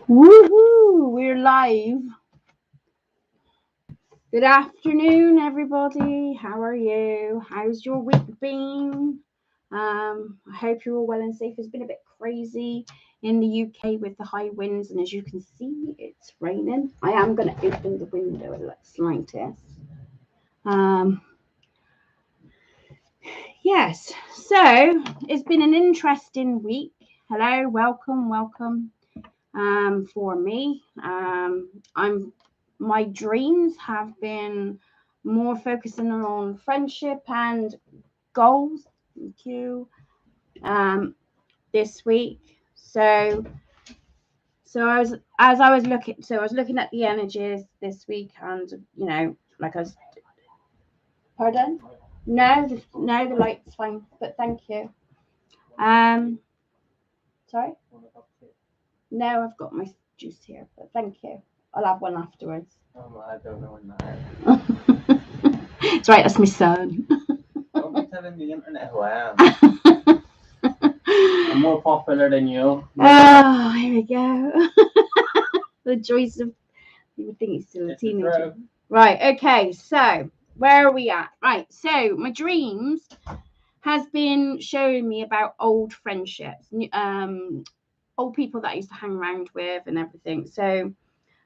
Woohoo! We're live. Good afternoon, everybody. How are you? How's your week been? I hope you're all well and safe. It's been a bit crazy in the UK with the high winds, and as you can see, it's raining. I am going to open the window a little slightest. Yes, so it's been an interesting week. Hello, welcome. For me, my dreams have been more focusing on friendship and goals. Thank you. This week, so I was looking at the energies this week, and like I was. Pardon? No, the light's fine, but thank you. Sorry. No, I've got my juice here, but thank you. I'll have one afterwards. I don't know when that is. It's right, that's my son. Don't be telling the internet who I am. I'm more popular than you. Oh, here we go. The choice of, you would think he's still a teenager. Right, okay, so where are we at? Right, so my dreams has been showing me about old friendships, old people that I used to hang around with and everything. So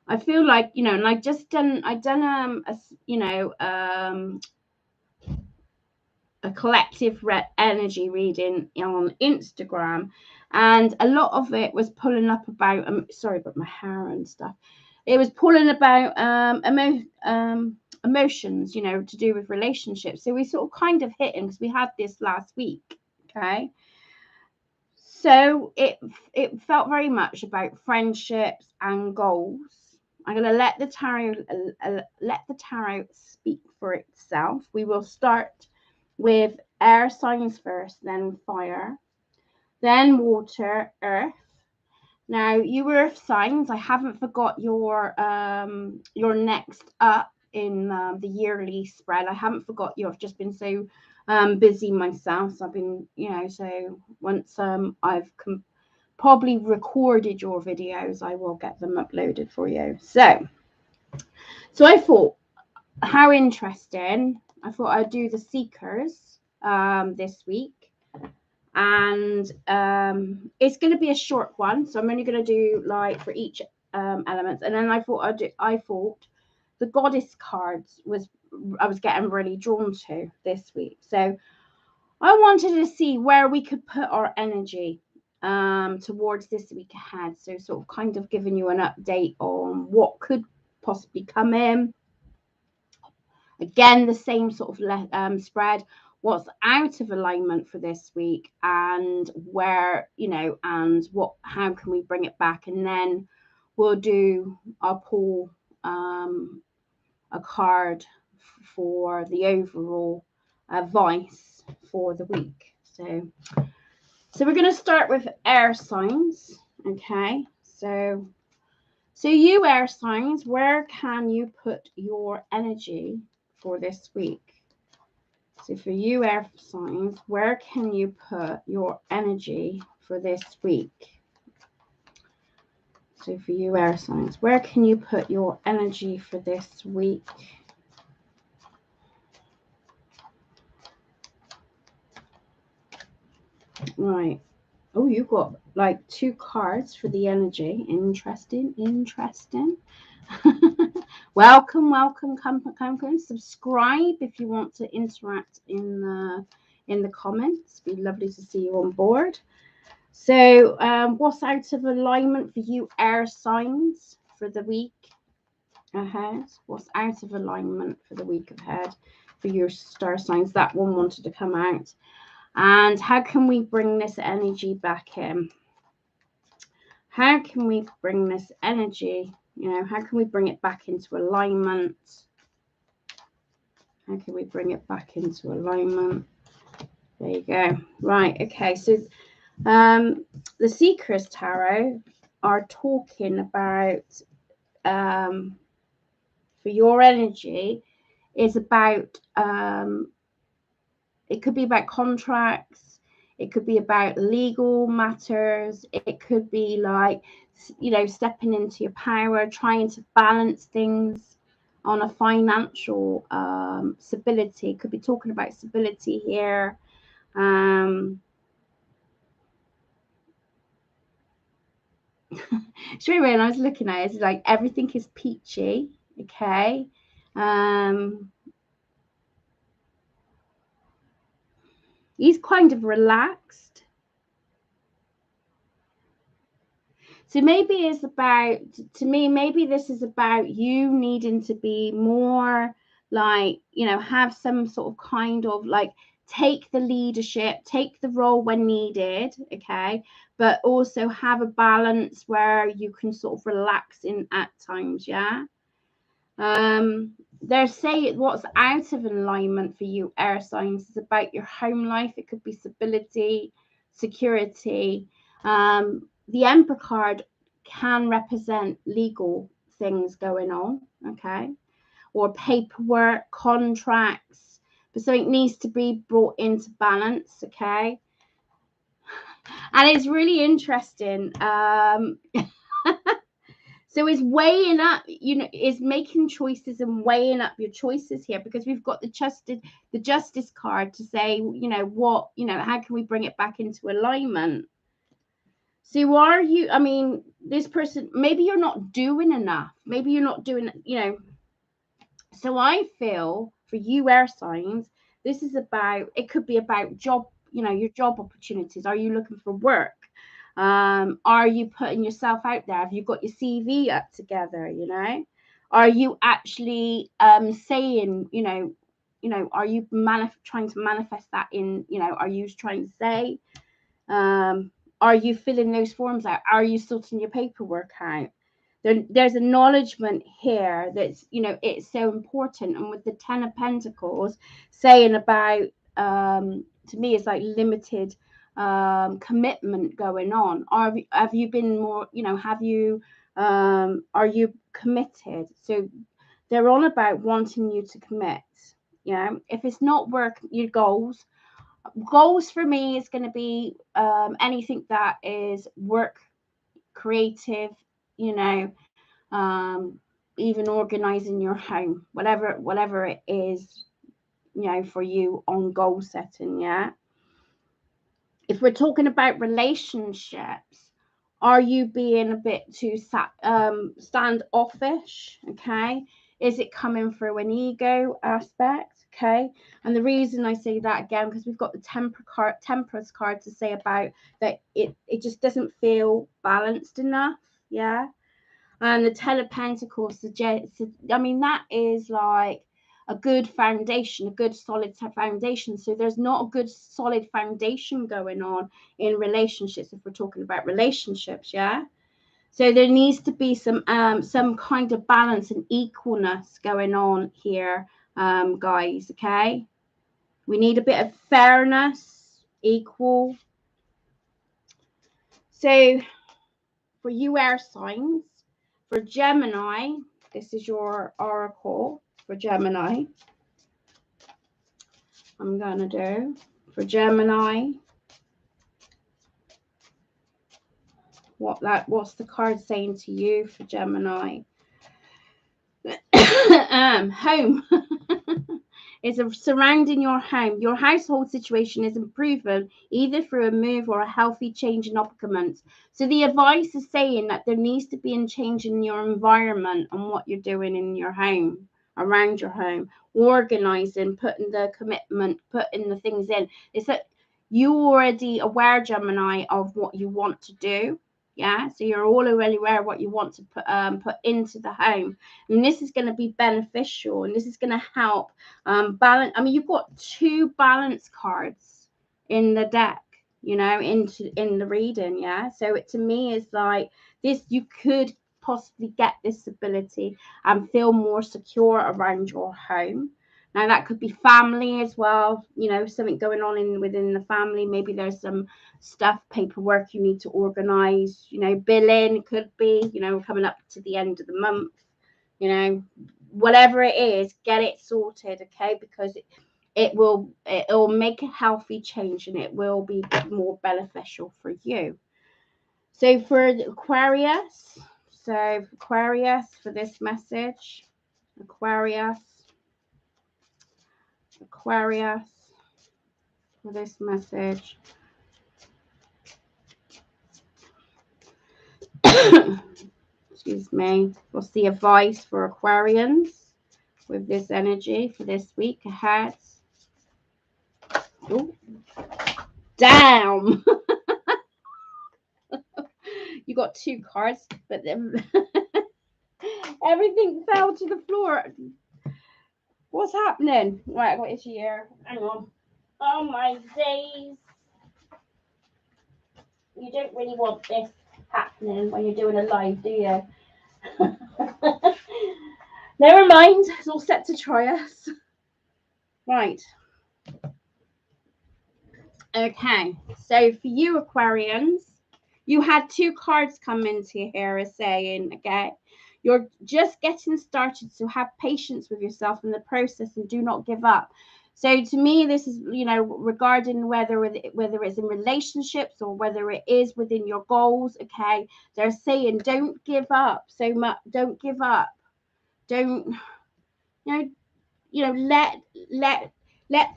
I feel like, and I done a collective energy reading on Instagram, and a lot of it was pulling up about sorry about my hair and stuff. It was pulling about emotions, to do with relationships. So we sort of kind of hit in because we had this last week. Okay. So it felt very much about friendships and goals. I'm going to let the tarot speak for itself. We will start with air signs first, then fire, then water, earth. Now, you earth signs, I haven't forgot your next up in the yearly spread. I haven't forgot you. I've just been so busy myself. So I've been, so once I've probably recorded your videos, I will get them uploaded for you. So I thought, how interesting. I thought I'd do the seekers this week. And it's going to be a short one, so I'm only going to do like for each element. And then I thought the goddess cards I was getting really drawn to this week. So I wanted to see where we could put our energy towards this week ahead. So sort of kind of giving you an update on what could possibly come in. Again, the same sort of spread. What's out of alignment for this week, and where, and how can we bring it back? And then I'll pull a card for the overall advice for the week. So we're going to start with air signs. Okay, so you air signs, where can you put your energy for this week? So for you air signs, where can you put your energy for this week? So for you air signs, where can you put your energy for this week? Right. Oh, you got like 2 cards for the energy. Interesting. welcome. Come. Subscribe if you want to interact in the comments. It'd be lovely to see you on board. So, what's out of alignment for you air signs for the week ahead? What's out of alignment for the week ahead for your star signs? That one wanted to come out. And how can we bring this energy back in? How can we bring this energy, how can we bring it back into alignment? How can we bring it back into alignment? There you go. Right, okay. So the Seekers Tarot are talking about, for your energy, is about, it could be about contracts. It could be about legal matters. It could be like you know, stepping into your power, trying to balance things on a financial stability. Could be talking about stability here. Straight away, when I was looking at it, it's like everything is peachy. Okay. He's kind of relaxed. So maybe it's about, to me, maybe this is about you needing to be more like, you know, have some sort of kind of like take the leadership, take the role when needed, okay, but also have a balance where you can sort of relax in at times, yeah. They're saying what's out of alignment for you, air signs, is about your home life. It could be stability, security. The Emperor card can represent legal things going on, okay, or paperwork, contracts, but something needs to be brought into balance, okay. And it's really interesting. So it's weighing up, you know, is making choices and weighing up your choices here, because we've got the justice card to say, you know, what, you know, how can we bring it back into alignment? So are you, I mean, this person, maybe you're not doing enough. Maybe you're not doing, you know. So I feel for you, air signs, this is about, it could be about job, you know, your job opportunities. Are you looking for work? Are you putting yourself out there? Have you got your CV up together? You know, are you actually saying, you know, are you trying to manifest that in, you know, are you trying to say, are you filling those forms out? Are you sorting your paperwork out? There's acknowledgement here that's, you know, it's so important. And with the 10 of Pentacles saying about, to me, it's like limited commitment going on. Have you been more, you know, have you, are you committed? So they're on about wanting you to commit. You know, if it's not work, your goals for me is going to be anything that is work, creative, you know, even organizing your home, whatever it is, you know, for you on goal setting. Yeah. If we're talking about relationships, are you being a bit too standoffish? Okay. Is it coming through an ego aspect? Okay. And the reason I say that again, because we've got the Temperance card to say about that it just doesn't feel balanced enough. Yeah. And the 10 of Pentacles suggests, I mean, that is like a good foundation, a good solid foundation. So there's not a good solid foundation going on in relationships, if we're talking about relationships, yeah. So there needs to be some kind of balance and equalness going on here, guys. Okay, we need a bit of fairness, equal. So for you, air signs, for Gemini, this is your oracle for Gemini. I'm gonna do for Gemini. What's the card saying to you for Gemini? Home. It's surrounding your home. Your household situation is improving either through a move or a healthy change in occupants. So the advice is saying that there needs to be a change in your environment and what you're doing in your home, around your home, organizing, putting the commitment, putting the things in. It's that you're already aware, Gemini, of what you want to do. Yeah, so you're all already aware of what you want to put into the home, and this is going to be beneficial, and this is going to help balance. I mean, you've got 2 balance cards in the deck, you know, in the reading. Yeah, so it to me is like this, you could possibly get this ability and feel more secure around your home. Now that could be family as well, you know, something going on within the family. Maybe there's some stuff, paperwork you need to organize, you know, billing could be, you know, coming up to the end of the month, you know, whatever it is, get it sorted, okay? Because it'll make a healthy change and it will be more beneficial for you. So for the Aquarius, so Aquarius for this message, Aquarius for this message. Excuse me. What's the advice for Aquarians with this energy for this week ahead? Ooh. Damn. You got 2 cards, but then everything fell to the floor. What's happening? Right, I got itchy ear. Hang on. Oh my days. You don't really want this happening when you're doing a live, do you? Never mind. It's all set to try us. Right. Okay. So for you Aquarians, you had 2 cards come into here saying, okay, you're just getting started, so have patience with yourself in the process and do not give up. So to me, this is, you know, regarding whether it's in relationships or whether it is within your goals. Okay, they're saying don't give up so much. Don't give up. Don't, let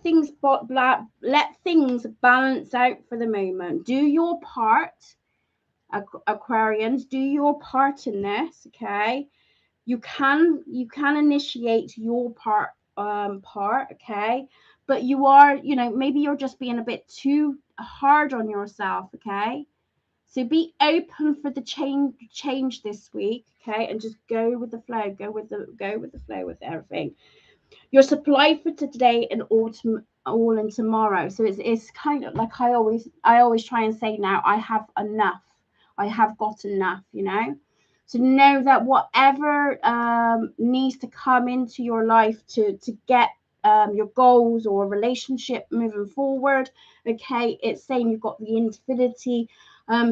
things let things balance out for the moment. Do your part, Aquarians. Do your part in this. Okay, you can initiate your part, okay, but you are, maybe you're just being a bit too hard on yourself. Okay, so be open for the change this week. Okay, and just go with the flow. Go with the flow with everything. Your supply for today and all in tomorrow. So it's kind of like I always try and say now, I have enough. I have got enough, So know that whatever needs to come into your life to get your goals or relationship moving forward, okay, it's saying you've got the infinity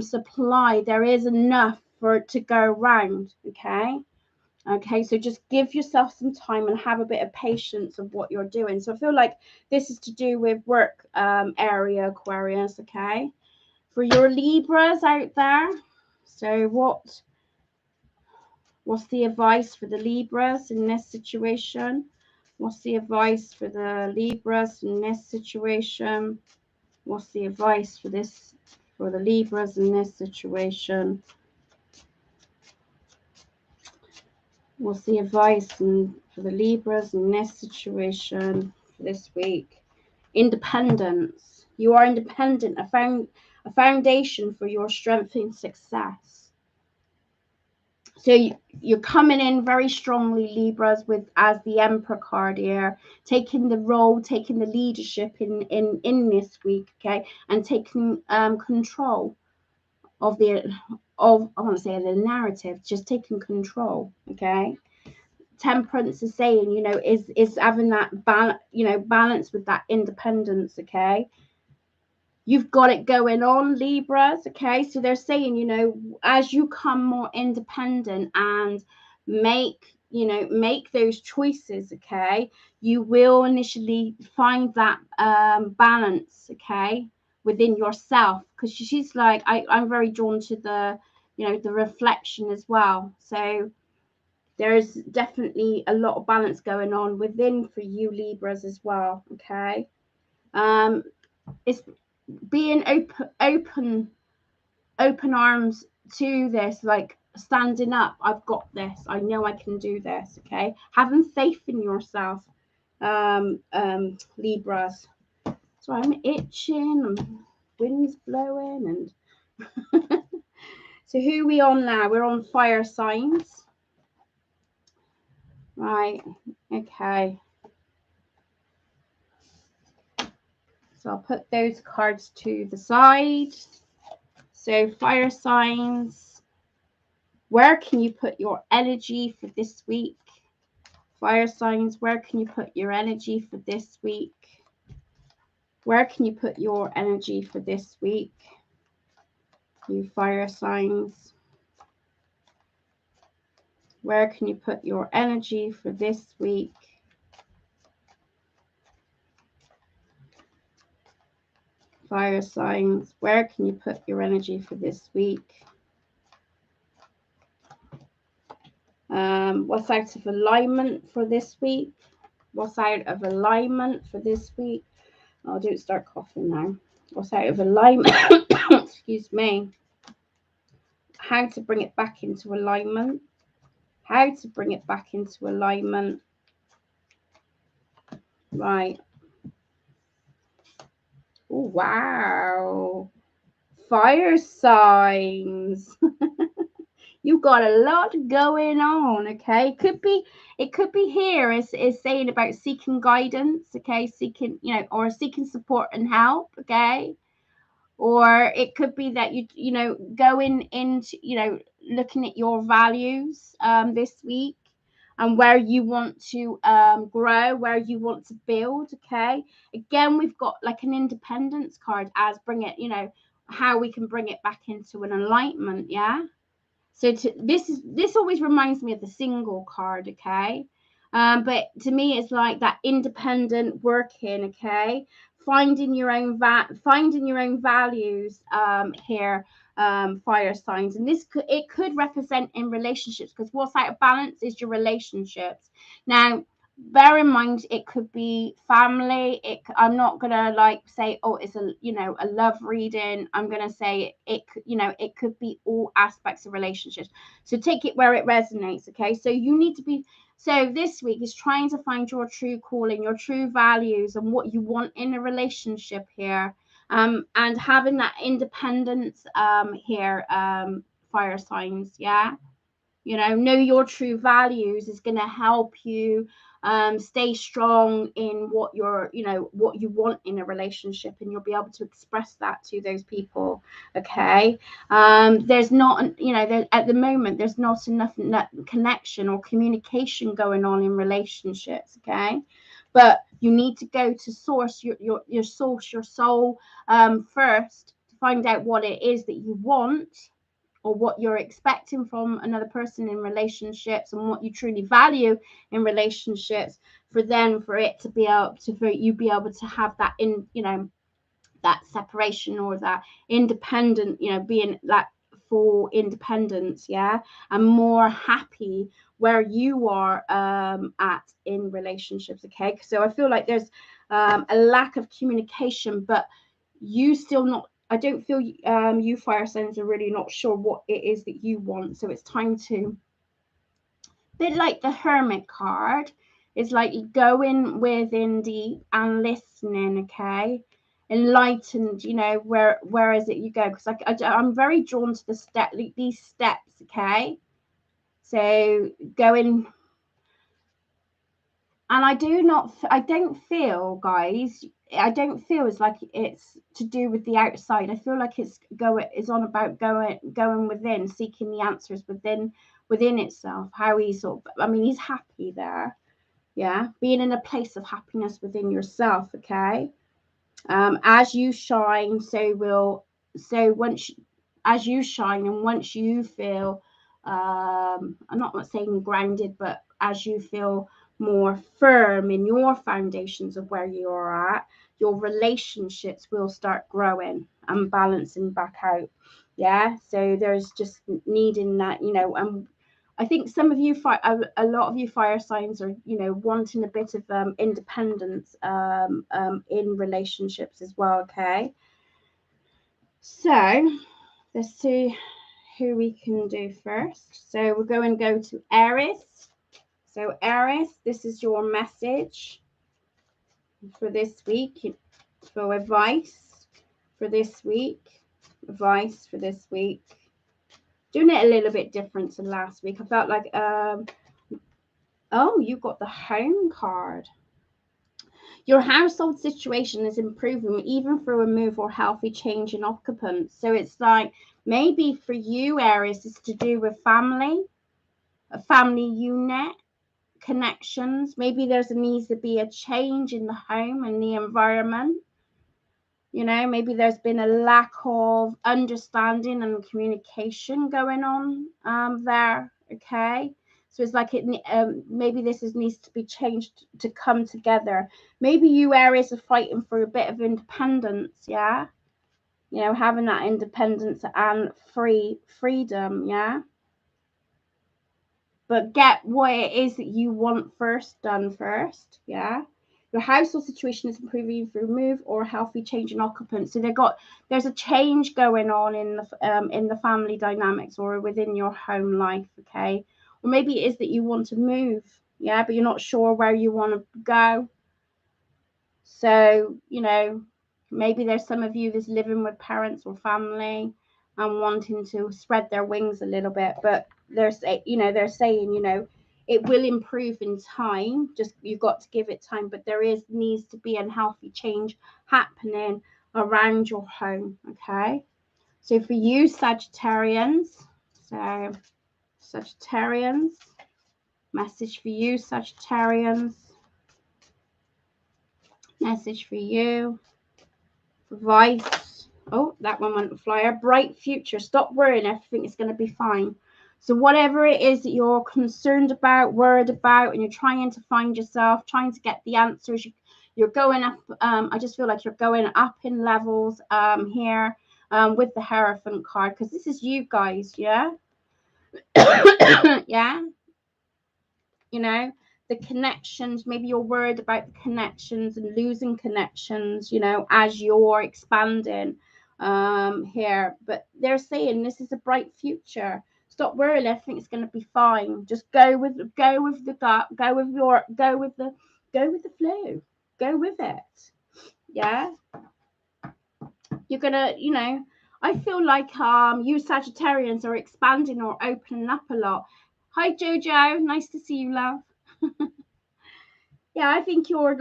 supply. There is enough for it to go around, okay. Okay, so just give yourself some time and have a bit of patience of what you're doing. So I feel like this is to do with work area, Aquarius, okay? For your Libras out there, so what's the advice for the Libras in this situation? What's the advice for the Libras in this situation? What's the advice for the Libras in this situation? What's the advice for the Libras in this situation for this week? Independence. You are independent, a foundation for your strength and success. So you're coming in very strongly, Libras, with as the Emperor card here, taking the role, taking the leadership in this week, okay, and taking control of I want to say the narrative, just taking control, okay. Temperance is saying, is having that balance with that independence, okay. You've got it going on, Libras, okay. So they're saying, as you come more independent and make those choices, okay, you will initially find that balance, okay, within yourself, because she's like, I'm very drawn to the the reflection as well. So there's definitely a lot of balance going on within for you Libras as well, okay. It's being open arms to this, like standing up. I've got this. I know I can do this, okay. Having faith in yourself, Libras. So I'm itching and wind's blowing and so who are we on now? We're on fire signs. Right, okay. So I'll put those cards to the side. So fire signs, where can you put your energy for this week? Fire signs, where can you put your energy for this week? Where can you put your energy for this week? You fire signs, where can you put your energy for this week? Fire signs, where can you put your energy for this week? What's out of alignment for this week? What's out of alignment for this week? Oh, don't start coughing now. What's out of alignment? Excuse me. How to bring it back into alignment. How to bring it back into alignment. Right. Oh, wow. Fire signs. You got a lot going on, okay? It could be here is saying about seeking guidance, okay? Seeking, or seeking support and help, okay? Or it could be that going into, looking at your values this week, and where you want to grow, where you want to build, okay? Again, we've got like an independence card as bring it, how we can bring it back into an enlightenment, yeah? So this always reminds me of the single card, okay? But to me, it's like that independent working, okay? Finding your own values here, fire signs, and it could represent in relationships, because what's out of balance is your relationships. Now, bear in mind, it could be family. I'm not gonna like say, oh, it's a love reading. I'm gonna say it could be all aspects of relationships. So take it where it resonates, okay? So you need to be, so this week is trying to find your true calling, your true values, and what you want in a relationship here, and having that independence here, fire signs, yeah. Know your true values is going to help you stay strong in what you want in a relationship, and you'll be able to express that to those people, okay? There's not, at the moment, there's not enough connection or communication going on in relationships, okay? But you need to go to source, your source, your soul, first, to find out what it is that you want, or what you're expecting from another person in relationships, and what you truly value in relationships, for it to be able to, for you be able to have that that separation, or that independent, being that for independence, yeah, and more happy where you are at in relationships, okay? So I feel like there's a lack of communication, but you still not, I don't feel you fire signs are really not sure what it is that you want. So it's time to, bit like the hermit card, is like going within deep and listening, okay? Enlightened, where is it you go? Because I'm very drawn to these steps, okay? So going, and I don't feel, guys, I don't feel it's like it's to do with the outside. I feel like it's on about going within, seeking the answers within itself. How he's sort of, I mean, he's happy there, yeah, being in a place of happiness within yourself, okay? As you shine, so once as you shine, and once you feel, I'm not saying grounded, but as you feel more firm in your foundations of where you are at, your relationships will start growing and balancing back out, yeah. So there's just needing that, and I think some of you, a lot of you fire signs are, wanting a bit of independence in relationships as well, okay? So let's see who we can do first. So we're going to go to Aries. So Aries, this is your message for this week, for advice for this week, advice for this week. Doing it a little bit different to last week. I felt like, oh, you got the home card. Your household situation is improving even through a move or healthy change in occupants. So it's like maybe for you, Aries, it's to do with family, a family unit, connections. Maybe needs to be a change in the home and the environment. Maybe there's been a lack of understanding and communication going on there, okay? So it's like maybe needs to be changed to come together. Maybe you Aries are fighting for a bit of independence, yeah? Having that independence and freedom, yeah? but get what it is that you want first done first. Yeah. Your household situation is improving through move or healthy change in occupant. So there's a change going on in the family dynamics or within your home life. Okay. Or maybe it is that you want to move. Yeah, but you're not sure where you want to go. So, maybe there's some of you that's living with parents or family and wanting to spread their wings a little bit, but they're saying, it will improve in time. Just you've got to give it time, but needs to be a healthy change happening around your home. Okay. So for you, Sagittarians, message for you, Sagittarians, message for you. Vice. Oh, that one went flyer. Bright future. Stop worrying. Everything is going to be fine. So whatever it is that you're concerned about, worried about, and you're trying to find yourself, trying to get the answers, you're going up. I just feel like you're going up in levels here with the Hierophant card, because this is you guys. Yeah. Yeah. The connections, maybe you're worried about the connections and losing connections, as you're expanding here. But they're saying this is a bright future. Stop worrying, everything's going to be fine. Just go with the gut, go with the flow, go with it. Yeah. You're gonna, I feel like you Sagittarians are expanding or opening up a lot. Hi Jojo, nice to see you, love. Yeah, I think you for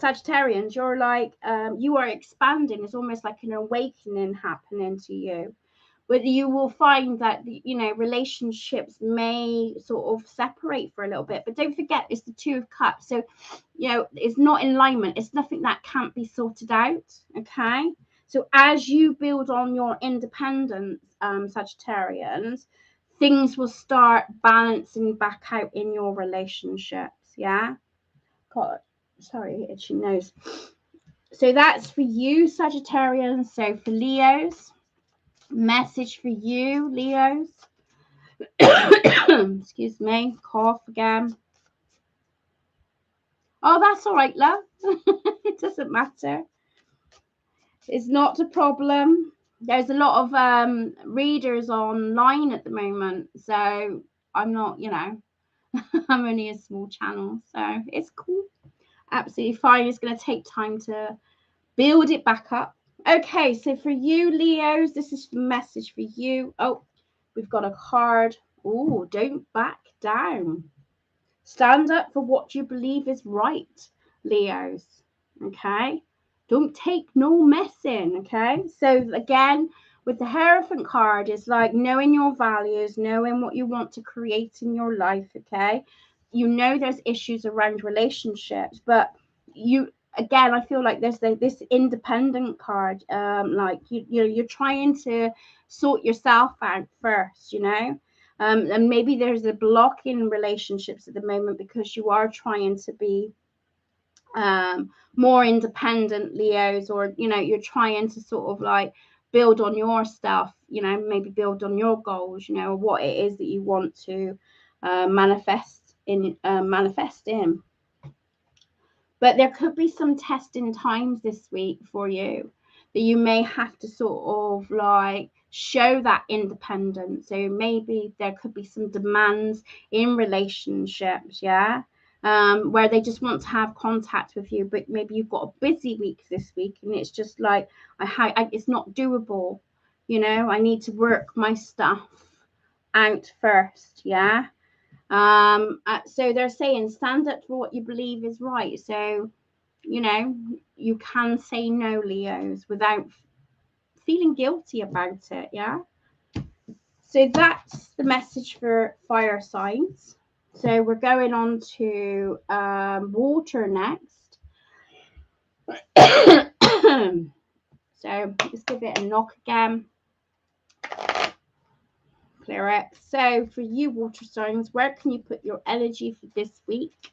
Sagittarians, you're like you are expanding. It's almost like an awakening happening to you. But you will find that relationships may sort of separate for a little bit. But don't forget, it's the Two of Cups, so it's not in alignment. It's nothing that can't be sorted out. Okay, so as you build on your independence, Sagittarians, things will start balancing back out in your relationships. Yeah. God, sorry, itchy nose. So that's for you, Sagittarians. So for Leos, message for you, Leos. Excuse me, cough again. Oh, that's all right, love. It doesn't matter. It's not a problem. There's a lot of readers online at the moment, so I'm not, I'm only a small channel, so it's cool. Absolutely fine. It's going to take time to build it back up. Okay, so for you, Leos, this is the message for you. Oh, we've got a card. Oh, don't back down. Stand up for what you believe is right, Leos. Okay? Don't take no messing. Okay? So again, with the Hierophant card, it's like knowing your values, knowing what you want to create in your life. Okay? There's issues around relationships, but again, I feel like there's this independent card. Like you're trying to sort yourself out first. And maybe there's a block in relationships at the moment because you are trying to be more independent, Leos, or you're trying to sort of like build on your stuff, maybe build on your goals, what it is that you want to manifest in. But there could be some testing times this week for you that you may have to sort of like show that independence. So maybe there could be some demands in relationships, yeah, where they just want to have contact with you, but maybe you've got a busy week this week and it's just like it's not doable. I need to work my stuff out first, yeah. So they're saying stand up for what you believe is right. So you can say no, Leos, without feeling guilty about it. Yeah. So that's the message for fire signs. So we're going on to water next. So let's give it a knock again. Clear it. So for you, water signs, where can you put your energy for this week?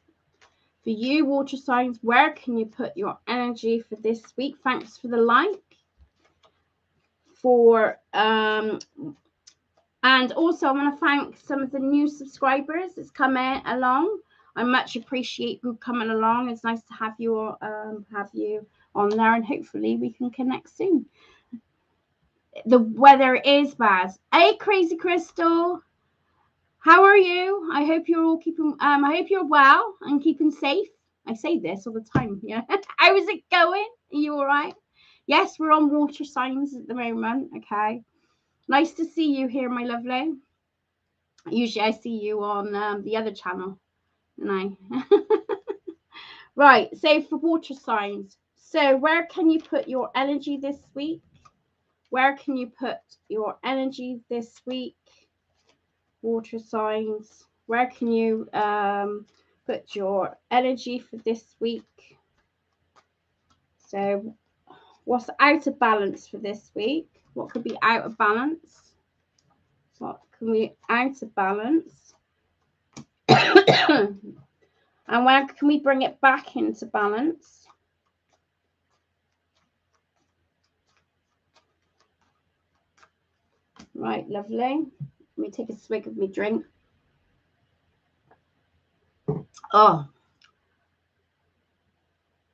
For you, water signs, where can you put your energy for this week? Thanks for the like. For And also, I want to thank some of the new subscribers that's coming along. I much appreciate you coming along. It's nice to have you on there, and hopefully we can connect soon. The weather is bad. Hey, Crazy Crystal, how are you? I hope you're all keeping. I hope you're well and keeping safe. I say this all the time. Yeah. How is it going? Are you all right? Yes, we're on water signs at the moment. Okay. Nice to see you here, my lovely. Usually I see you on the other channel, and right. So for water signs, so where can you put your energy this week? Where can you put your energy this week? Water signs. Where can you put your energy for this week? So what's out of balance for this week? What could be out of balance? What can we out of balance? And where can we bring it back into balance? Right, lovely. Let me take a swig of my drink. Oh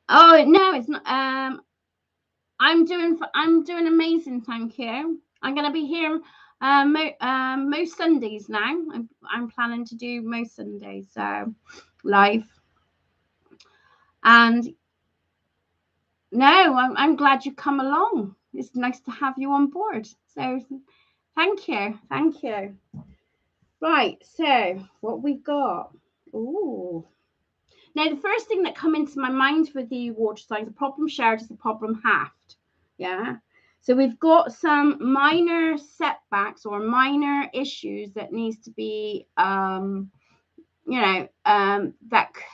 no, it's not. I'm doing amazing. Thank you. I'm gonna be here most Sundays now. I'm planning to do most Sundays live. And no, I'm glad you come along. It's nice to have you on board. So thank you. Right, so what we got? Ooh. Now the first thing that come into my mind with the water signs, the problem shared is the problem halved. Yeah. So we've got some minor setbacks or minor issues that needs to be that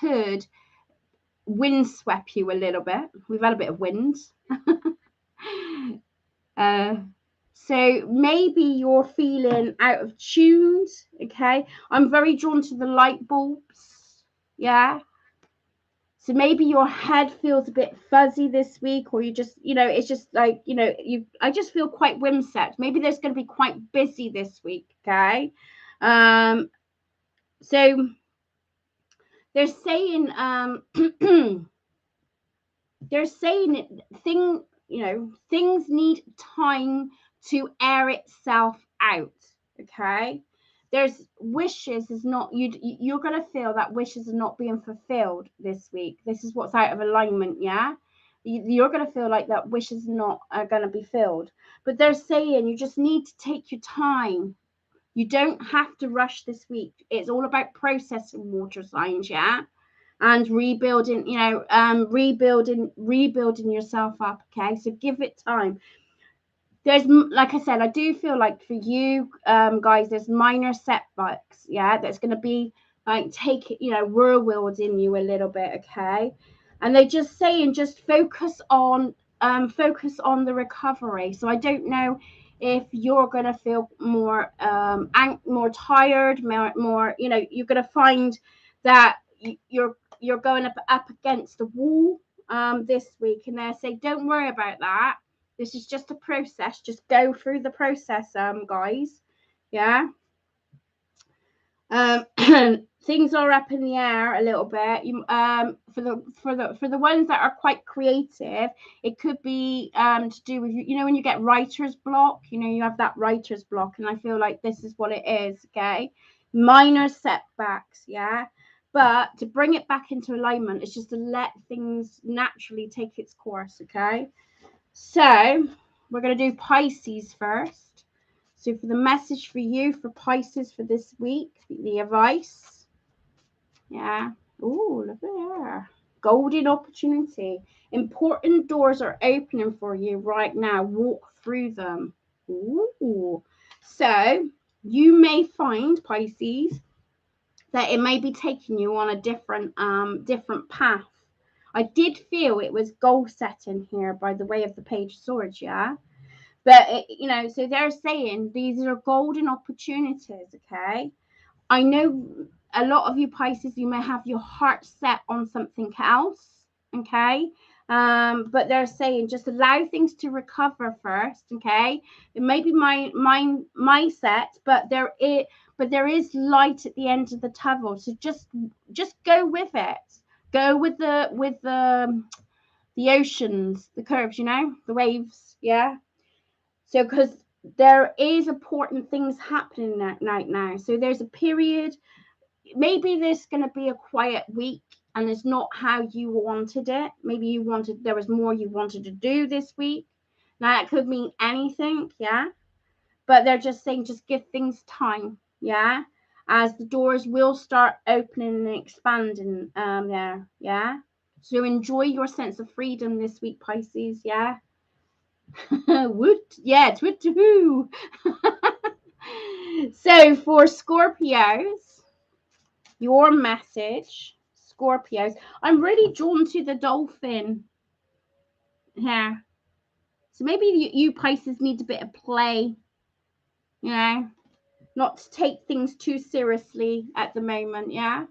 could windswept you a little bit. We've had a bit of wind. So maybe you're feeling out of tune. Okay. I'm very drawn to the light bulbs. Yeah. So maybe your head feels a bit fuzzy this week, or you just, it's just like, I just feel quite whimsical. Maybe there's going to be quite busy this week. Okay. So they're saying, things need time to air itself out. Okay. There's wishes is not you're going to feel that wishes are not being fulfilled this week. This is what's out of alignment. Yeah, you're going to feel like that wishes not are going to be filled, but they're saying you just need to take your time. You don't have to rush this week. It's all about processing water signs. Yeah. And rebuilding, rebuilding yourself up. Okay, so give it time. There's, like I said, I do feel like for you guys, there's minor setbacks. Yeah, that's going to be like whirlwinds in you a little bit. Okay, and they're just saying just focus on the recovery. So I don't know if you're going to feel more more tired, more you're going to find that you're going up against the wall this week, and they say don't worry about that. This is just a process. Just go through the process, guys. Yeah. Things are up in the air a little bit. You for the ones that are quite creative, it could be to do with when you get writer's block. You have that writer's block, and I feel like this is what it is. Okay, minor setbacks. Yeah. But to bring it back into alignment, it's just to let things naturally take its course. Okay. So we're going to do Pisces first. So for the message for you, for Pisces for this week, the advice. Yeah. Oh, look there. Golden opportunity. Important doors are opening for you right now. Walk through them. Ooh. So you may find, Pisces, that it may be taking you on a different path. I did feel it was goal setting here by the way of the Page of Swords, yeah. But so they're saying these are golden opportunities. Okay, I know a lot of you Pisces, you may have your heart set on something else. Okay, But they're saying just allow things to recover first, okay? It may be my mindset, but there is light at the end of the tunnel. So just go with it. Go with the oceans, the curves, you know, the waves, yeah. So because there is important things happening that night now. So there's a period. Maybe there's going to be a quiet week and it's not how you wanted it. Maybe you wanted, there was more you wanted to do this week. Now that could mean anything, yeah. But they're just saying just give things time, yeah, as the doors will start opening and expanding there, yeah. So enjoy your sense of freedom this week, Pisces, yeah. Woot, yeah, it's woot to. So for Scorpios, your message, Scorpios. I'm really drawn to the dolphin here. So maybe you Pisces need a bit of play, you know, not to take things too seriously at the moment, yeah.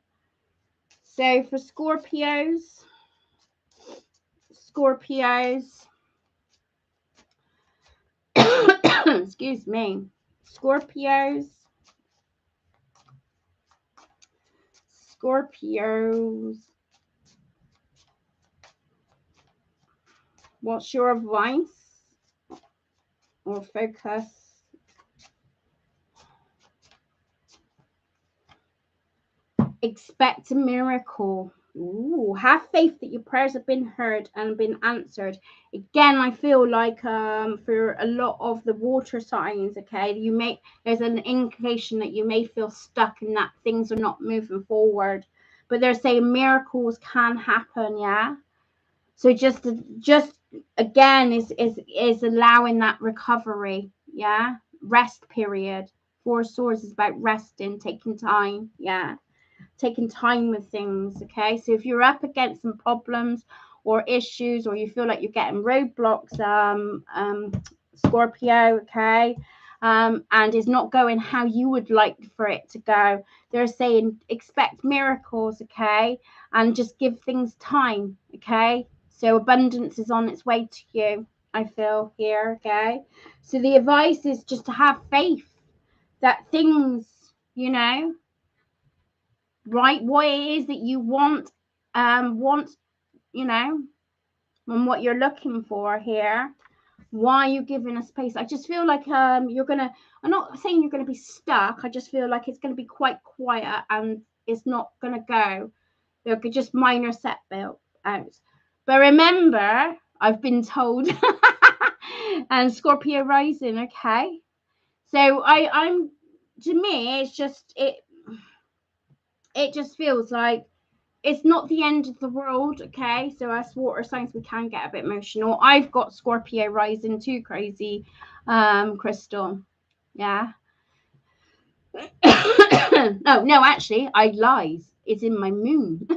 So for Scorpios, excuse me, Scorpios, what's your advice or focus? Expect a miracle. Ooh, have faith that your prayers have been heard and been answered. Again, I feel like for a lot of the water signs, okay, there's an indication that you may feel stuck and that things are not moving forward. But they're saying miracles can happen, yeah. So just again is allowing that recovery, yeah. Rest period. Four Swords is about resting, taking time, yeah, taking time with things, okay? So if you're up against some problems or issues, or you feel like you're getting roadblocks, Scorpio, okay, and is not going how you would like for it to go, they're saying expect miracles, okay, and just give things time, okay? So abundance is on its way to you, I feel here, okay? So the advice is just to have faith that things, you know, right, what it is that you want, you know, and what you're looking for here. Why are you giving a space? I just feel like you're gonna, I'm not saying you're gonna be stuck, I just feel like it's gonna be quite quiet and it's not gonna go. There could just minor setbacks out. But remember, I've been told and Scorpio rising, okay? So I'm to me it's just it just feels like it's not the end of the world, okay? So us water signs, we can get a bit emotional. I've got Scorpio rising too, crazy, Crystal. Yeah. no, actually, I lies. It's in my moon.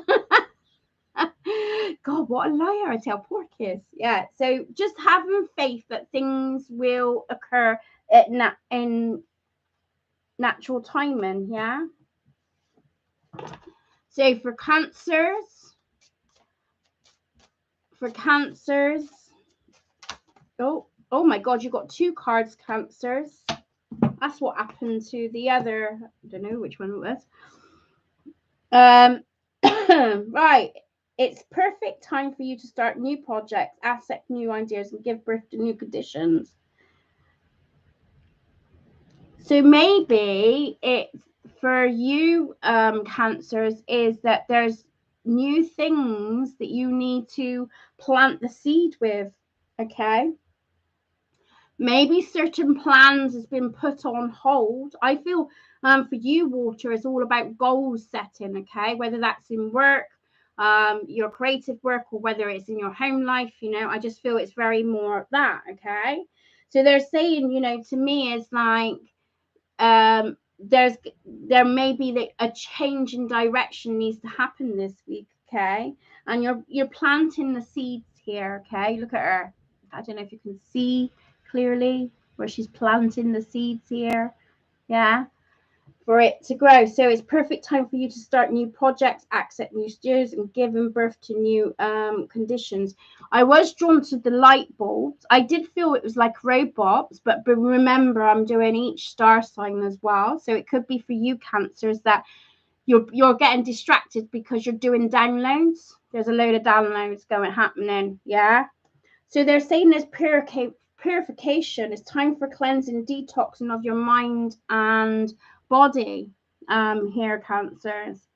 God, what a liar I tell Porcus. Yeah. So just having faith that things will occur in natural timing. Yeah. So for cancers, oh my God, you got two cards, cancers. That's what happened to the other. I don't know which one it was. Right. It's perfect time for you to start new projects, accept new ideas, and give birth to new conditions. So maybe it's for you, cancers, is that there's new things that you need to plant the seed with. Okay. Maybe certain plans has been put on hold. I feel for you, water is all about goal setting, okay? Whether that's in work, your creative work, or whether it's in your home life, you know, I just feel it's very more that, okay? So they're saying, you know, to me it's like there may be a change in direction needs to happen this week, okay? And you're planting the seeds here, okay? Look at her. I don't know if you can see clearly where she's planting the seeds here. Yeah. for it to grow. So it's perfect time for you to start new projects, accept new steers, and giving birth to new conditions. I was drawn to the light bulbs. I did feel it was like robots, but remember, I'm doing each star sign as well. So it could be for you, Cancers, that you're getting distracted because you're doing downloads. There's a load of downloads happening. Yeah. So they're saying there's purification. It's time for cleansing, detoxing of your mind and body. Here, Cancers.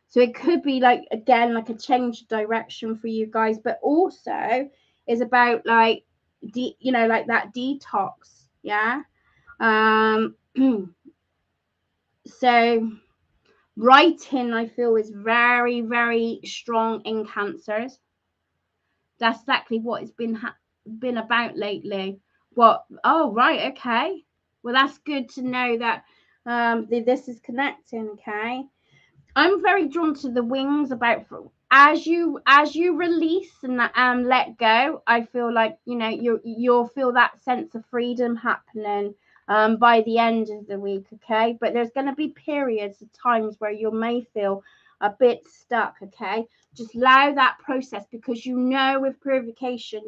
So it could be like, again, like a change of direction for you guys, but also is about like like that detox. Yeah. Um so writing, I feel, is very, very strong in Cancers. That's exactly what it's been about lately. What? Oh, right, okay. Well, that's good to know that this is connecting. Okay, I'm very drawn to the wings. About as you release and let go, I feel like you'll feel that sense of freedom happening by the end of the week. Okay, but there's going to be periods of times where you may feel a bit stuck. Okay, just allow that process, because with purification,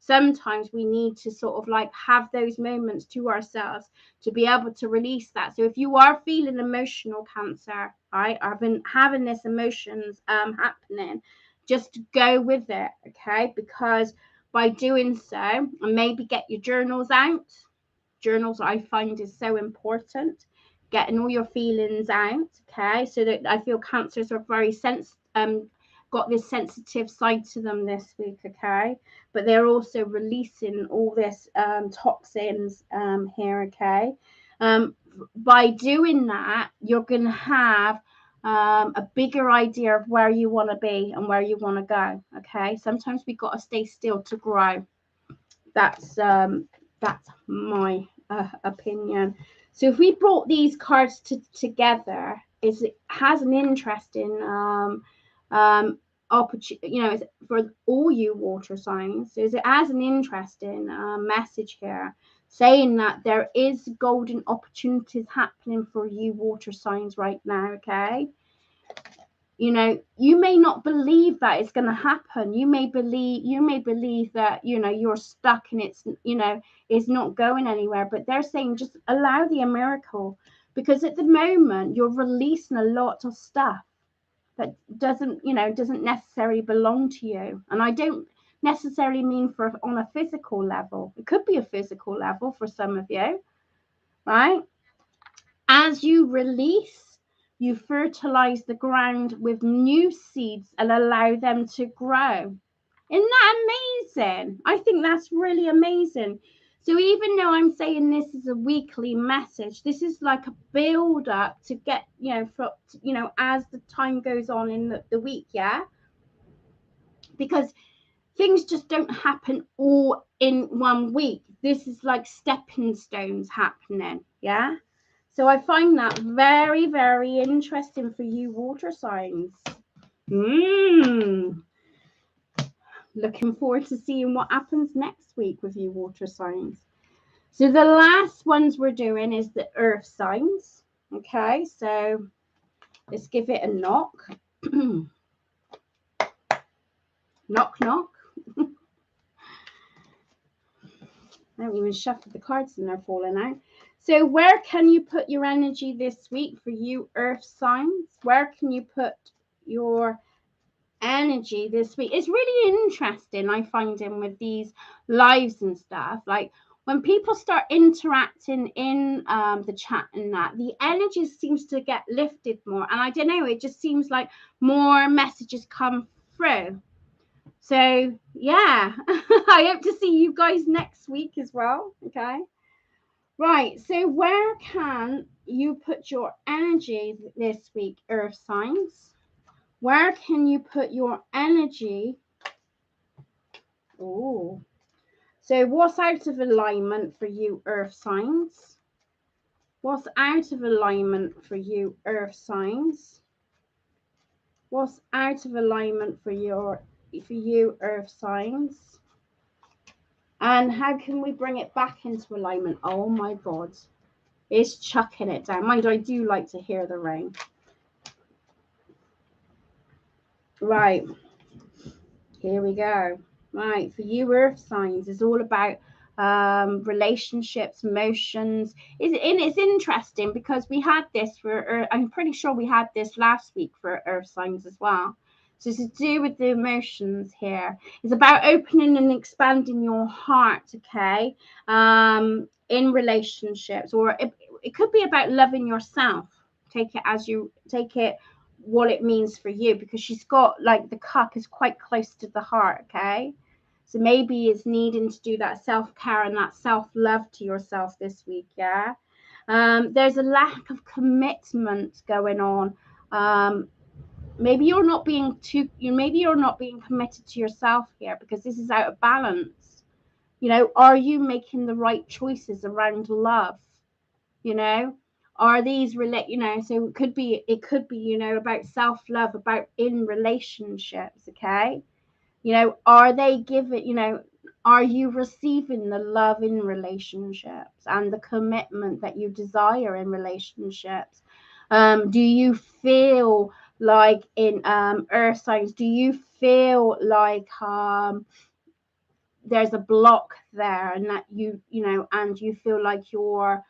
sometimes we need to sort of like have those moments to ourselves to be able to release that. So if you are feeling emotional, Cancer, right, I've been having this emotions happening, just go with it. Okay, because by doing so, and maybe get your journals out. Journals, I find, is so important, getting all your feelings out. Okay, so that I feel Cancers are very got this sensitive side to them this week. Okay, but they're also releasing all this toxins here. Okay, by doing that, you're going to have a bigger idea of where you want to be and where you want to go. Okay, sometimes we got to stay still to grow. That's my opinion. So if we brought these cards together, it has an interesting opportunity, for all you water signs. Is it has an interesting message here, saying that there is golden opportunities happening for you water signs right now. Okay, you may not believe that it's going to happen. You may believe that you're stuck and it's not going anywhere, but they're saying just allow the miracle, because at the moment you're releasing a lot of stuff that doesn't necessarily belong to you. And I don't necessarily mean for on a physical level. It could be a physical level for some of you, right? As you release, you fertilize the ground with new seeds and allow them to grow. Isn't that amazing? I think that's really amazing. So even though I'm saying this is a weekly message, this is like a build up to get, as the time goes on in the week, yeah? Because things just don't happen all in 1 week. This is like stepping stones happening, yeah? So I find that very, very interesting for you water signs. Looking forward to seeing what happens next week with you water signs. So the last ones we're doing is the earth signs. Okay, so let's give it a knock. Knock, knock. I haven't even shuffled the cards and they're falling out. So where can you put your energy this week for you earth signs? Where can you put your energy this week? It's really interesting, I find, in with these lives and stuff, like when people start interacting in the chat and that, the energy seems to get lifted more, and I don't know, it just seems like more messages come through. So yeah, I hope to see you guys next week as well. Okay, right, so where can you put your energy this week, earth signs? Where can you put your energy? Oh, so what's out of alignment for you, earth signs? What's out of alignment for you, earth signs? What's out of alignment for you, earth signs? And how can we bring it back into alignment? Oh my God. It's chucking it down. Mind, I do like to hear the rain. Right. Here we go. Right, for you earth signs, it's all about relationships, emotions. It's interesting because we had this for I'm pretty sure we had this last week for earth signs as well. So it's to do with the emotions here. It's about opening and expanding your heart, okay? In relationships, or it could be about loving yourself. Take it as you take it what it means for you, because she's got like the cup is quite close to the heart, okay? So maybe it's needing to do that self-care and that self-love to yourself this week, yeah? There's a lack of commitment going on. Maybe you're not being maybe you're not being committed to yourself here because this is out of balance. Are you making the right choices around love? you know are these so it could be about self-love, about in relationships, okay? Are they giving, are you receiving the love in relationships and the commitment that you desire in relationships? Do you feel like in earth signs, do you feel like there's a block there, and that and you feel like you're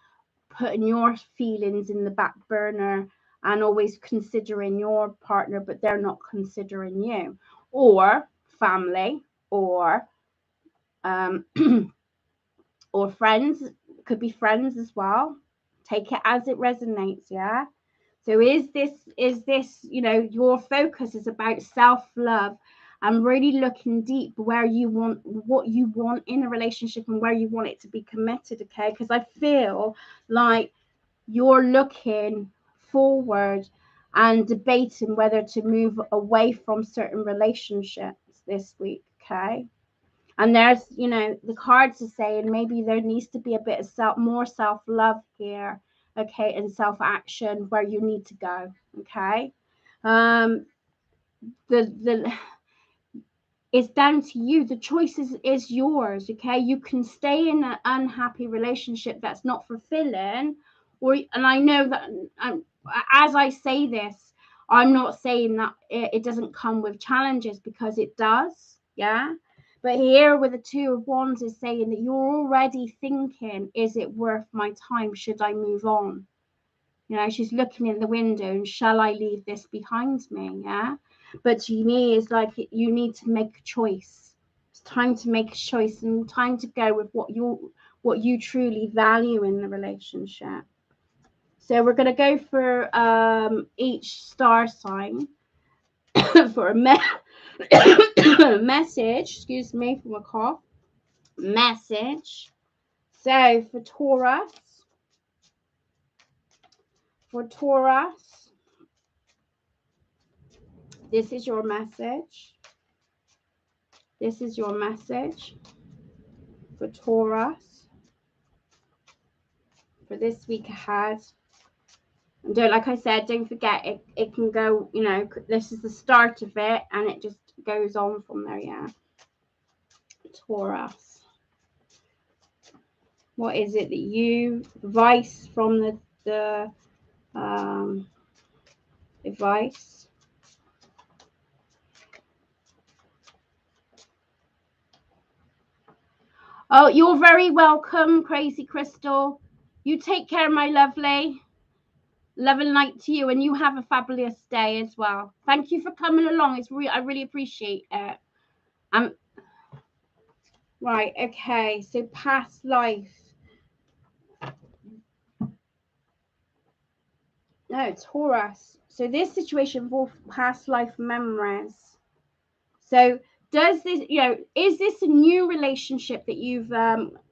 putting your feelings in the back burner and always considering your partner, but they're not considering you? Or family, or um, or friends. Could be friends as well. Take it as it resonates, yeah. So is this your focus is about self-love and really looking deep where you want, what you want in a relationship and where you want it to be committed, okay? Because I feel like you're looking forward and debating whether to move away from certain relationships this week, okay? And there's, the cards are saying maybe there needs to be a bit of more self-love here, okay, and self-action where you need to go, okay? Um, the It's down to you. The choice is yours, okay? You can stay in an unhappy relationship that's not fulfilling, and I know that as I say this, I'm not saying that it doesn't come with challenges, because it does, yeah. But here with the Two of Wands is saying that you're already thinking, is it worth my time? Should I move on? She's looking in the window, and shall I leave this behind me? Yeah. But to me, it's like you need to make a choice. It's time to make a choice and time to go with what you truly value in the relationship. So we're going to go for each star sign for a message. Excuse me from a cough. Message. So for Taurus, this is your message. This is your message for Taurus for this week ahead. And like I said, don't forget, it can go, this is the start of it and it just goes on from there, yeah. Taurus. What is it that you, advice from the advice? Oh, you're very welcome, Crazy Crystal. You take care, my lovely. Love and light to you, and you have a fabulous day as well. Thank you for coming along. I really appreciate it. Right, okay. So past life. No, Taurus. So this situation for past life memories. So does this, is this a new relationship that you've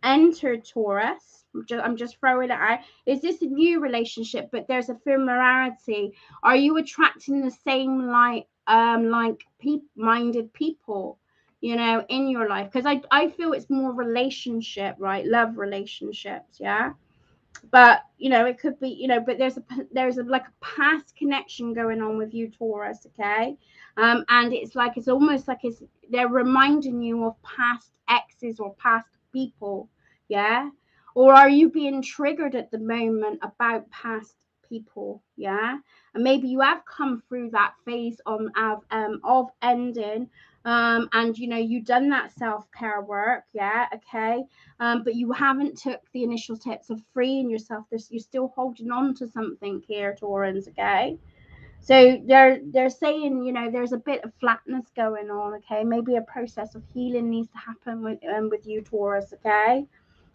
entered, Taurus? I'm just throwing it out. Is this a new relationship, but there's a familiarity? Are you attracting the same like minded people, in your life? Because I feel it's more relationship, right? Love relationships, yeah. But it could be, but there's a like a past connection going on with you, Taurus, okay? And it's almost like they're reminding you of past exes or past people, yeah. Or are you being triggered at the moment about past people? Yeah. And maybe you have come through that phase of ending, and you know you've done that self-care work, yeah, okay, but you haven't took the initial steps of freeing yourself. You're still holding on to something here, Taurans, okay. So they're saying, you know, there's a bit of flatness going on, okay. Maybe a process of healing needs to happen with you, Taurus, okay.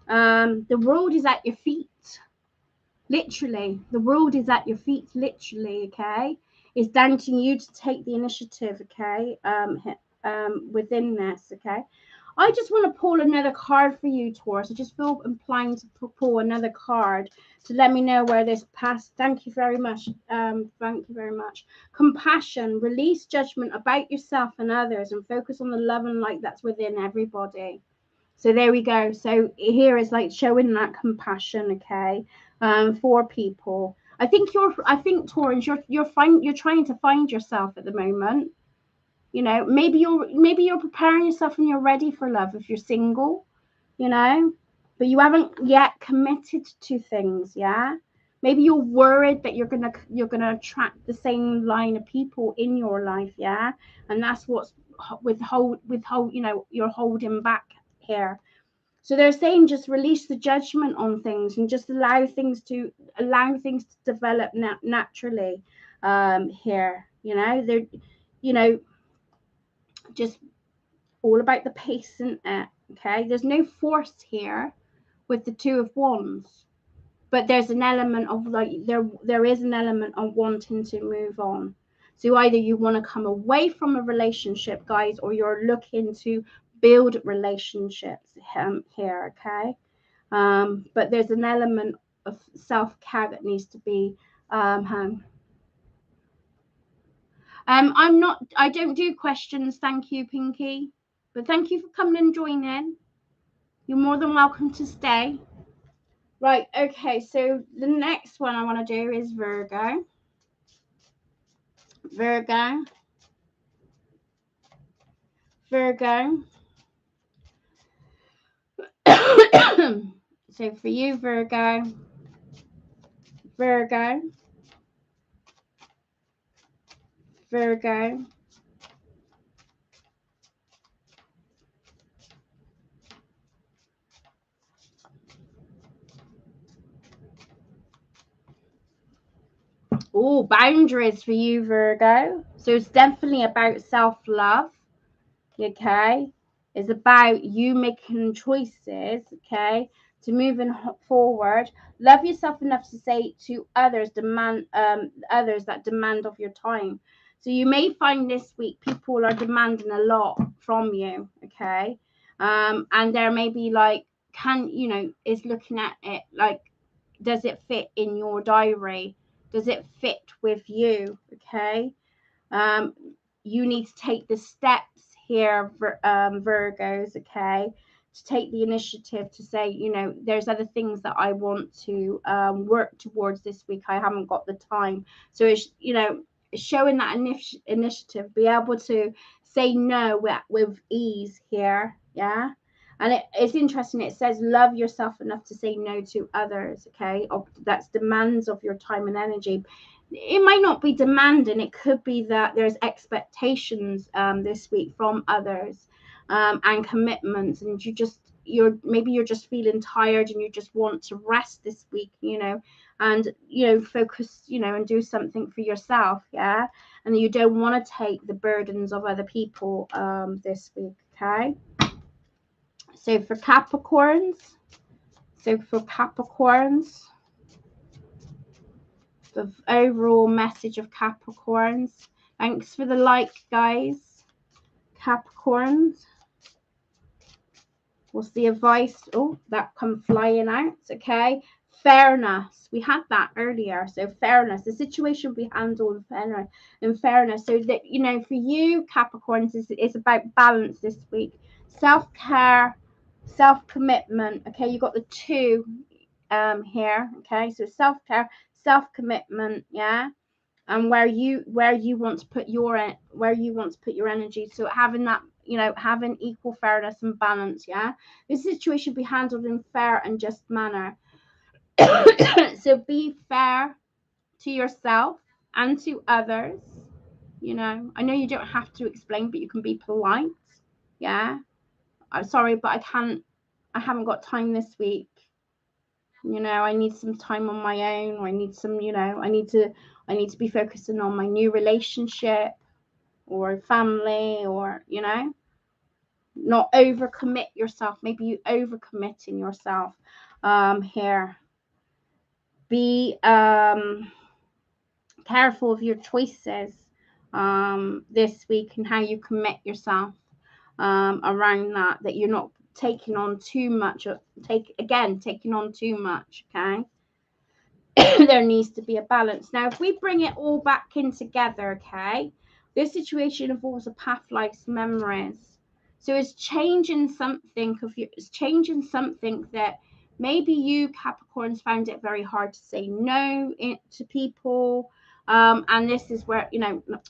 The world is at your feet, literally. The world is at your feet, literally, okay. It's down to you to take the initiative, okay. Within this, okay. I just want to pull another card for you, Taurus. I just feel inclined to pull another card to let me know where this passed. Thank you very much. Thank you very much. Compassion, release judgment about yourself and others, and focus on the love and light that's within everybody. So there we go. So here is like showing that compassion, okay, for people. I think Taurus, you're trying to find yourself at the moment. You know, maybe you're preparing yourself and you're ready for love if you're single, you know, but you haven't yet committed to things, yeah. Maybe you're worried that you're gonna attract the same line of people in your life, yeah, and that's what's withhold, you know, you're holding back here. So they're saying just release the judgment on things and just allow things to develop naturally. Here, you know, they're, you know, just all about the pace, isn't it? Okay, there's no force here with the Two of Wands, but there's an element of like there is an element of wanting to move on. So either you want to come away from a relationship, guys, or you're looking to build relationships here, okay. But there's an element of self-care that needs to be home. I don't do questions, thank you, Pinky. But thank you for coming and joining. You're more than welcome to stay. Right, okay, so the next one I want to do is Virgo. Virgo. Virgo. So for you, Virgo. Virgo. Virgo. Oh, boundaries for you, Virgo. So it's definitely about self-love, okay. It's about you making choices, okay, to moving forward. Love yourself enough to say to others that demand of your time. So you may find this week people are demanding a lot from you, okay. And there may be like, can you know, is looking at it like, does it fit in your diary, does it fit with you, okay. um, you need to take the steps here, Virgos, okay, to take the initiative to say, you know, there's other things that I want to work towards this week. I haven't got the time. So it's, you know, showing that initiative, be able to say no with ease here, yeah. And it's interesting, it says love yourself enough to say no to others, okay, that's demands of your time and energy. It might not be demanding, it could be that there's expectations this week from others, and commitments, and you're just feeling tired and you just want to rest this week, you know, and you know, focus, you know, and do something for yourself, yeah. And you don't want to take the burdens of other people this week, okay. So for Capricorns, the overall message of Capricorns. Thanks for the like, guys. Capricorns. What's the advice? Oh, that come flying out. Okay. Fairness. We had that earlier. So fairness. The situation will be handled in fairness. So that, you know, for you, Capricorns, it's about balance this week. Self-care, self-commitment. Okay, you got the two here. Okay, so self-care, self-commitment, yeah, and where you want to put your energy. So having that, having equal fairness and balance. Yeah, this situation be handled in fair and just manner. So be fair to yourself and to others. I know you don't have to explain, but you can be polite. Yeah, I'm sorry, but I haven't got time this week. I need some time on my own. I need some, I need to be focusing on my new relationship or family, or not overcommit yourself. Maybe you overcommitting yourself here. Be careful of your choices this week and how you commit yourself around that you're not taking on too much, taking on too much. Okay. There needs to be a balance. Now, if we bring it all back in together, okay, this situation involves a past life's memories. So it's changing something that maybe you Capricorns found it very hard to say no to people. And this is where, not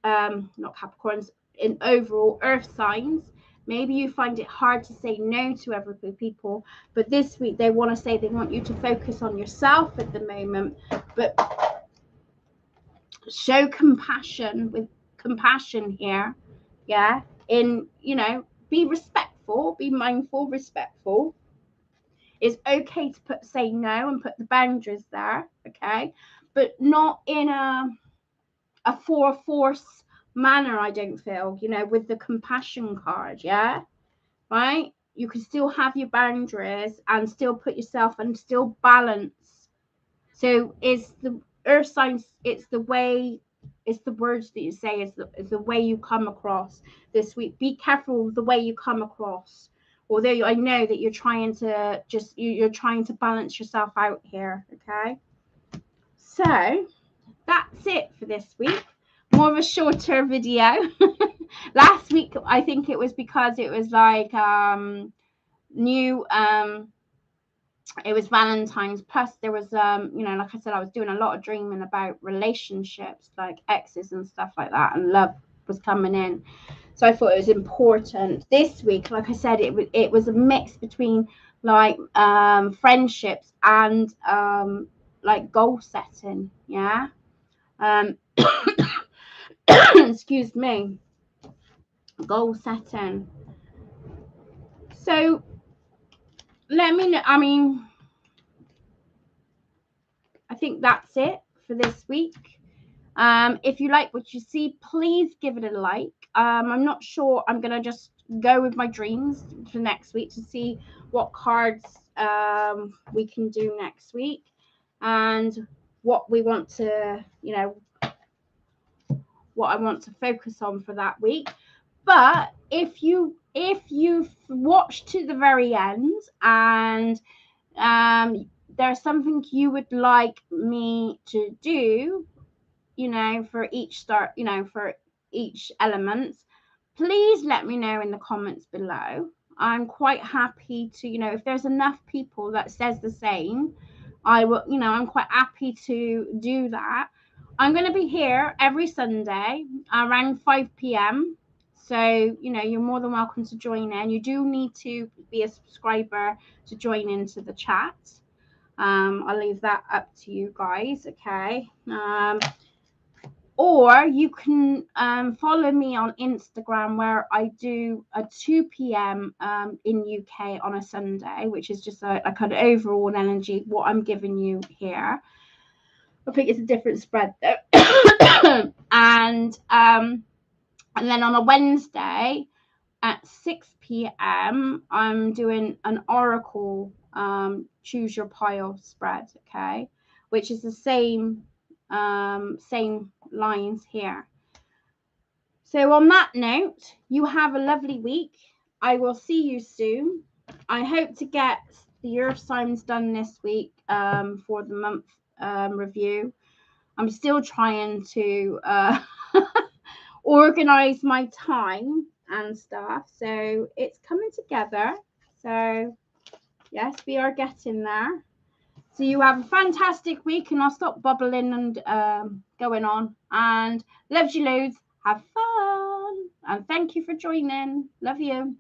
Capricorns, in overall earth signs, maybe you find it hard to say no to every people, but this week they want you to focus on yourself at the moment, but show compassion here. Yeah, be respectful, be mindful, respectful. It's okay to say no and put the boundaries there, okay, but not in a force manner. I don't feel, with the compassion card. Yeah, right, you can still have your boundaries and still put yourself and still balance. So it's the earth signs, it's the words that you say, is the way you come across this week. Be careful of the way you come across, although I know that you're trying to balance yourself out here. Okay, so that's it for this week. More of a shorter video. Last week I think it was because it was like new it was Valentine's, plus there was like I said, I was doing a lot of dreaming about relationships, like exes and stuff like that, and love was coming in, so I thought it was important. This week, like I said, it was a mix between like friendships and like goal setting. Yeah. Excuse me. Goal setting. So let me know. I think that's it for this week. If you like what you see, please give it a like. I'm not sure. I'm gonna just go with my dreams for next week to see what cards we can do next week and what we want to, what I want to focus on for that week. But if you've watched to the very end and there's something you would like me to do, for each element, please let me know in the comments below. I'm quite happy to, if there's enough people that says the same, I will, I'm quite happy to do that. I'm going to be here every Sunday around 5 p.m. So, you're more than welcome to join in. You do need to be a subscriber to join into the chat. I'll leave that up to you guys, okay? Or you can follow me on Instagram, where I do a 2 p.m. In UK on a Sunday, which is just like an overall energy, what I'm giving you here. I think it's a different spread though. And then on a Wednesday at 6 p.m. I'm doing an oracle choose your pile spread, okay, which is the same lines here. So on that note, you have a lovely week. I will see you soon. I hope to get the earth signs done this week for the month review. I'm still trying to organize my time and stuff, so it's coming together. So yes, we are getting there. So you have a fantastic week, and I'll stop bubbling and going on, and loves you loads. Have fun. And thank you for joining. Love you.